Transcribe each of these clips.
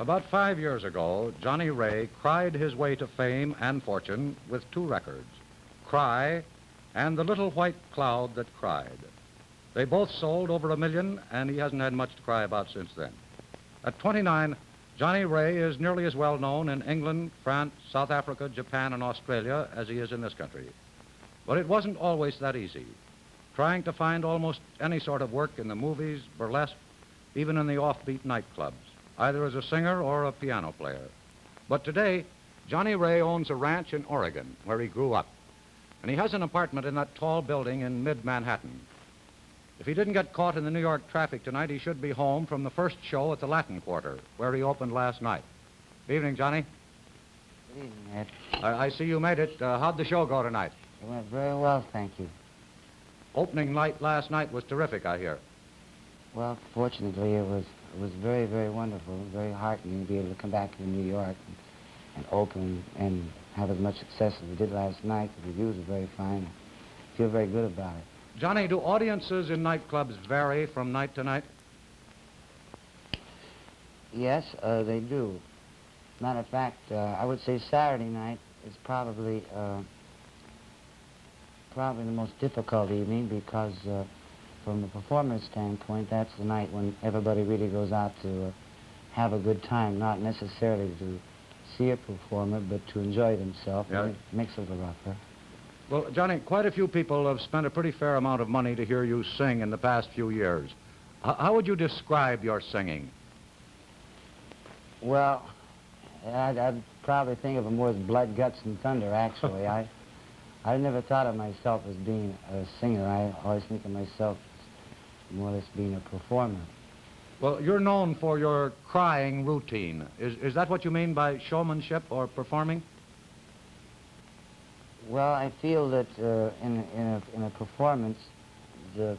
About 5 years ago, Johnnie Ray cried his way to fame and fortune with two records, Cry and The Little White Cloud That Cried. They both sold over 1 million, and he hasn't had much to cry about since then. At 29, Johnnie Ray is nearly as well known in England, France, South Africa, Japan, and Australia as he is in this country. But it wasn't always that easy. Trying to find almost any sort of work in the movies, burlesque, even in the offbeat nightclubs, either as a singer or a piano player. But today, Johnnie Ray owns a ranch in Oregon, where he grew up. And he has an apartment in that tall building in mid-Manhattan. If he didn't get caught in the New York traffic tonight, he should be home from the first show at the Latin Quarter, where he opened last night. Evening, Johnny. Good evening, Ed. I see you made it. How'd the show go tonight? It went very well, thank you. Opening night last night was terrific, I hear. Well, fortunately, it was very, very wonderful, very heartening to be able to come back to New York and open and have as much success as we did last night. The reviews were very fine. I feel very good about it. Johnny, do audiences in nightclubs vary from night to night? Yes, they do. Matter of fact, I would say Saturday night is probably the most difficult evening because from the performer's standpoint, that's the night when everybody really goes out to have a good time, not necessarily to see a performer, but to enjoy themselves. Yeah. It makes it a little rougher. Well, Johnny, quite a few people have spent a pretty fair amount of money to hear you sing in the past few years. How would you describe your singing? Well, I'd probably think of it more as blood, guts, and thunder, actually. I never thought of myself as being a singer. I always think of myself as more or less being a performer. Well, you're known for your crying routine. Is that what you mean by showmanship or performing? Well, I feel that in a performance, the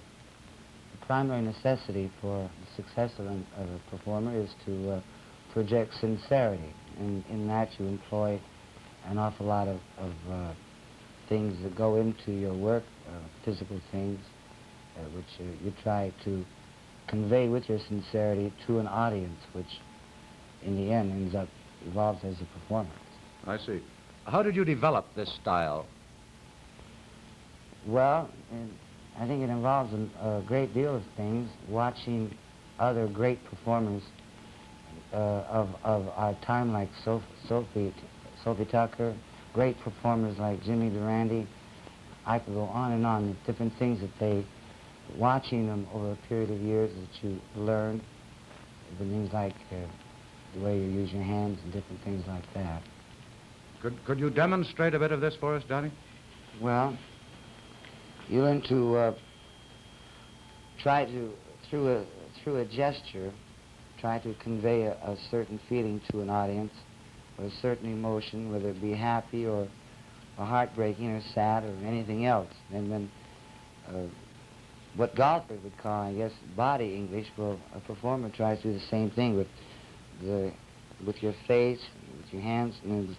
primary necessity for the success of a performer is to project sincerity. And in that you employ an awful lot of things that go into your work, physical things, which you try to convey with your sincerity to an audience, which in the end evolves as a performance. I see. How did you develop this style? Well, I think it involves a great deal of things. Watching other great performers of our time, like Sophie Tucker, great performers like Jimmy Durante. I could go on and on with different things that watching them over a period of years that you learn, the things like the way you use your hands and different things like that. Could you demonstrate a bit of this for us, Johnny? Well, you learn to try to, through a gesture, try to convey a certain feeling to an audience, or a certain emotion, whether it be happy or heartbreaking or sad or anything else. And then what golfers would call, I guess, body English, well, a performer tries to do the same thing with your face, with your hands, and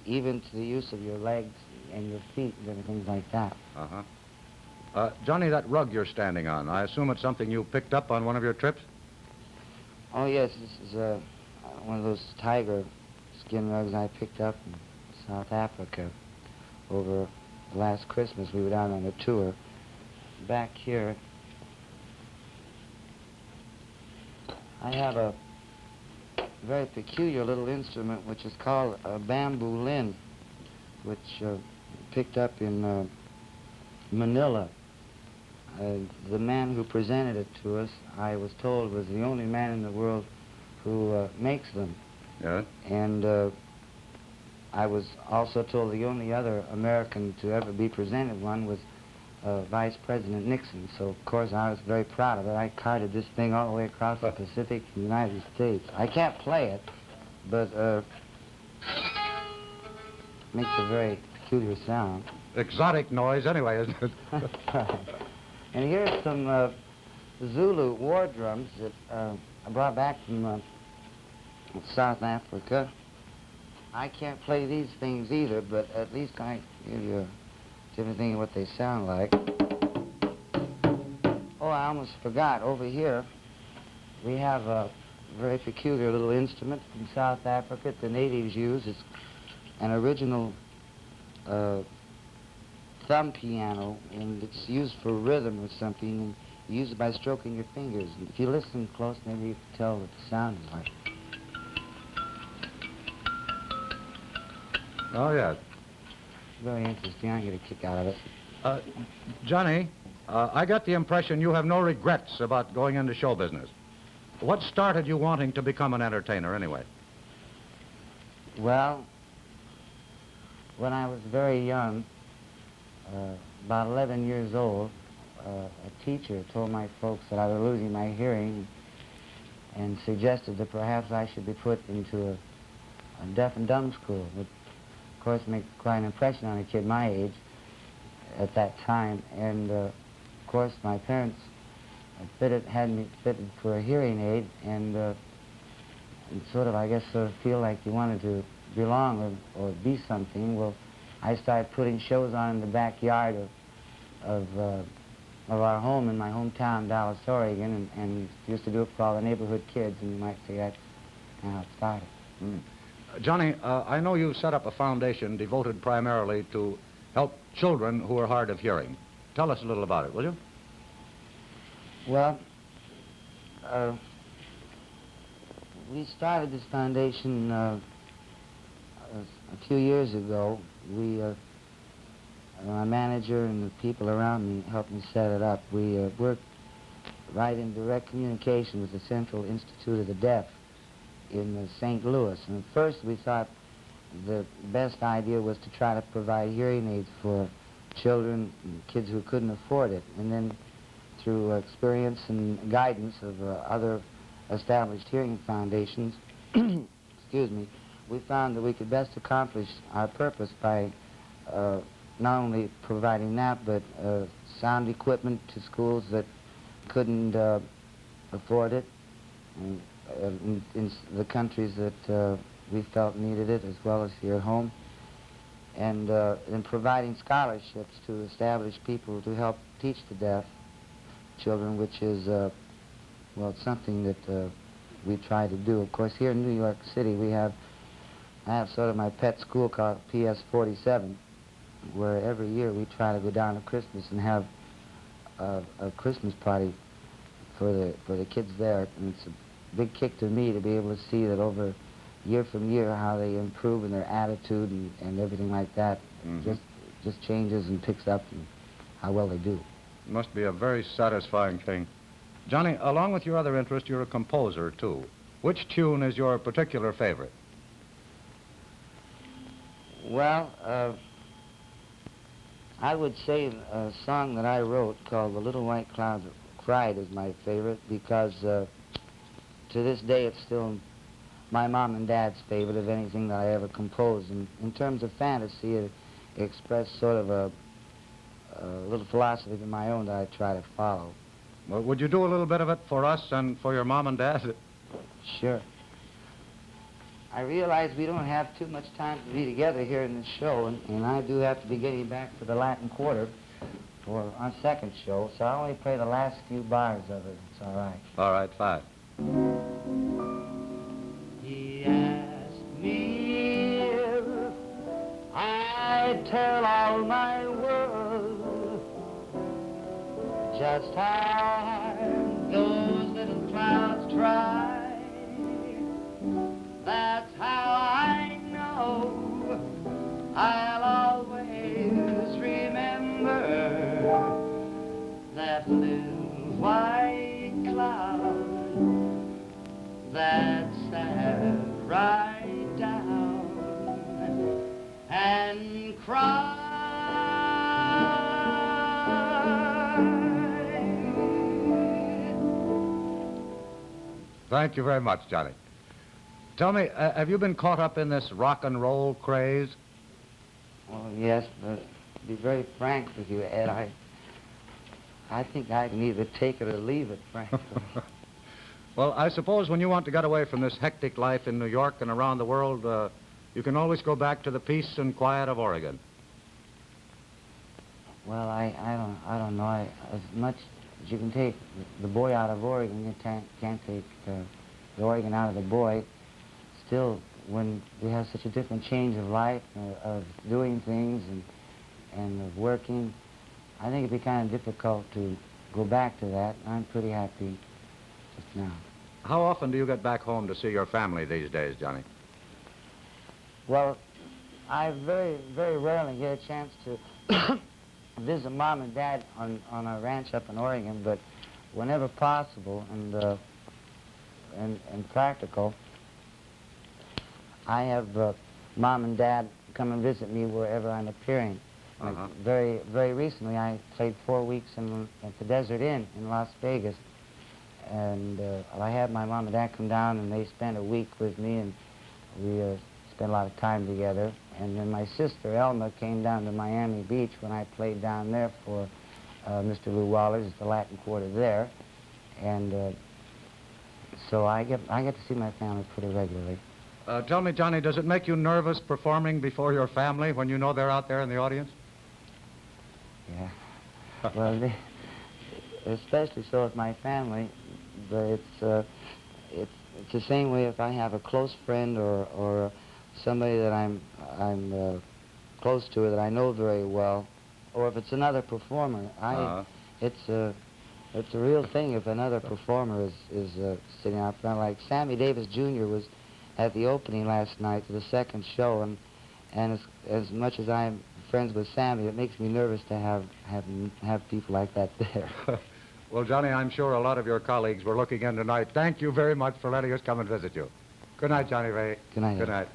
even to the use of your legs and your feet and different things like that. Johnny, that rug you're standing on, I assume it's something you picked up on one of your trips? Oh, yes, this is one of those tiger skin rugs I picked up in South Africa over last Christmas. We were down on a tour. Back here, I have a very peculiar little instrument which is called a bamboo lin, which picked up in Manila. The man who presented it to us, I was told, was the only man in the world who makes them. Yeah? And I was also told the only other American to ever be presented one was Vice President Nixon. So, of course, I was very proud of it. I carted this thing all the way across the Pacific to the United States. I can't play it, but makes a very peculiar sound. Exotic noise anyway, isn't it? And here's some Zulu war drums that I brought back from South Africa. I can't play these things either, but at least I give you a different thing of what they sound like. Oh, I almost forgot. Over here, we have very peculiar little instrument from South Africa that the natives use. It's an original thumb piano, and it's used for rhythm or something, and you use it by stroking your fingers. And if you listen close, maybe you can tell what the sound is like. Oh, yes. Very interesting. I get a kick out of it. Johnny, I got the impression you have no regrets about going into show business. What started you wanting to become an entertainer, anyway? Well, when I was very young, about 11 years old, a teacher told my folks that I was losing my hearing and suggested that perhaps I should be put into a deaf and dumb school. It, of course, made quite an impression on a kid my age at that time. And, of course, my parents had me fitted for a hearing aid, and sort of, I guess, sort of feel like you wanted to belong or be something. Well, I started putting shows on in the backyard of our home in my hometown, Dallas, Oregon, and used to do it for all the neighborhood kids, and you might say that's how it started. Mm. Johnny, I know you set up a foundation devoted primarily to help children who are hard of hearing. Tell us a little about it, will you? Well, we started this foundation a few years ago. My manager and the people around me helped me set it up. We worked right in direct communication with the Central Institute of the Deaf in St. Louis. And at first we thought the best idea was to try to provide hearing aids for children and kids who couldn't afford it. And then through experience and guidance of other established hearing foundations, excuse me, we found that we could best accomplish our purpose by not only providing that, but sound equipment to schools that couldn't afford it, and, in the countries that we felt needed it, as well as here at home, and in providing scholarships to established people to help teach the deaf children, which is, well, it's something that we try to do. Of course, here in New York City, I have sort of my pet school called PS 47, where every year we try to go down to Christmas and have a Christmas party for the kids there. And it's a big kick to me to be able to see that over year from year how they improve in their attitude and everything like that. Mm-hmm. Just changes and picks up and how well they do. It must be a very satisfying thing. Johnny, along with your other interest, you're a composer, too. Which tune is your particular favorite? Well, I would say a song that I wrote called "The Little White Cloud That Cried" is my favorite because to this day it's still my mom and dad's favorite of anything that I ever composed. And in terms of fantasy, it expressed sort of a little philosophy of my own that I try to follow. Well, would you do a little bit of it for us and for your mom and dad? Sure. I realize we don't have too much time to be together here in this show, and I do have to be getting back for the Latin Quarter for our second show, so I'll only play the last few bars of it. It's all right. All right, fine. He asked me if I'd tell all my world just how those little clouds try. That's how I know I'll always remember that little white cloud that sat right down and cried. Thank you very much, Johnny. Tell me, have you been caught up in this rock and roll craze? Well, yes, but to be very frank with you, Ed, I think I can either take it or leave it, frankly. Well, I suppose when you want to get away from this hectic life in New York and around the world, you can always go back to the peace and quiet of Oregon. Well, I don't know. As much as you can take the boy out of Oregon, you can't take the organ out of the boy, still, when we have such a different change of life, of doing things and of working, I think it'd be kind of difficult to go back to that. I'm pretty happy just now. How often do you get back home to see your family these days, Johnny? Well, I very, very rarely get a chance to visit Mom and Dad on a ranch up in Oregon, but whenever possible and practical, I have Mom and Dad come and visit me wherever I'm appearing. Like very, very recently, I played 4 weeks at the Desert Inn in Las Vegas, and I had my Mom and Dad come down, and they spent a week with me, and we spent a lot of time together. And then my sister Elma came down to Miami Beach when I played down there for Mr. Lou Waller's, the Latin Quarter there, and so I get to see my family pretty regularly. Tell me, Johnny, does it make you nervous performing before your family when you know they're out there in the audience? Yeah. Well, especially so with my family, but it's the same way if I have a close friend or somebody that I'm close to that I know very well, or if it's another performer. It's a real thing if another performer is sitting out front. Like Sammy Davis Jr. was at the opening last night to the second show, and as much as I'm friends with Sammy, it makes me nervous to have people like that there. Well, Johnny, I'm sure a lot of your colleagues were looking in tonight. Thank you very much for letting us come and visit you. Good night, Johnnie Ray. Good night. Good night.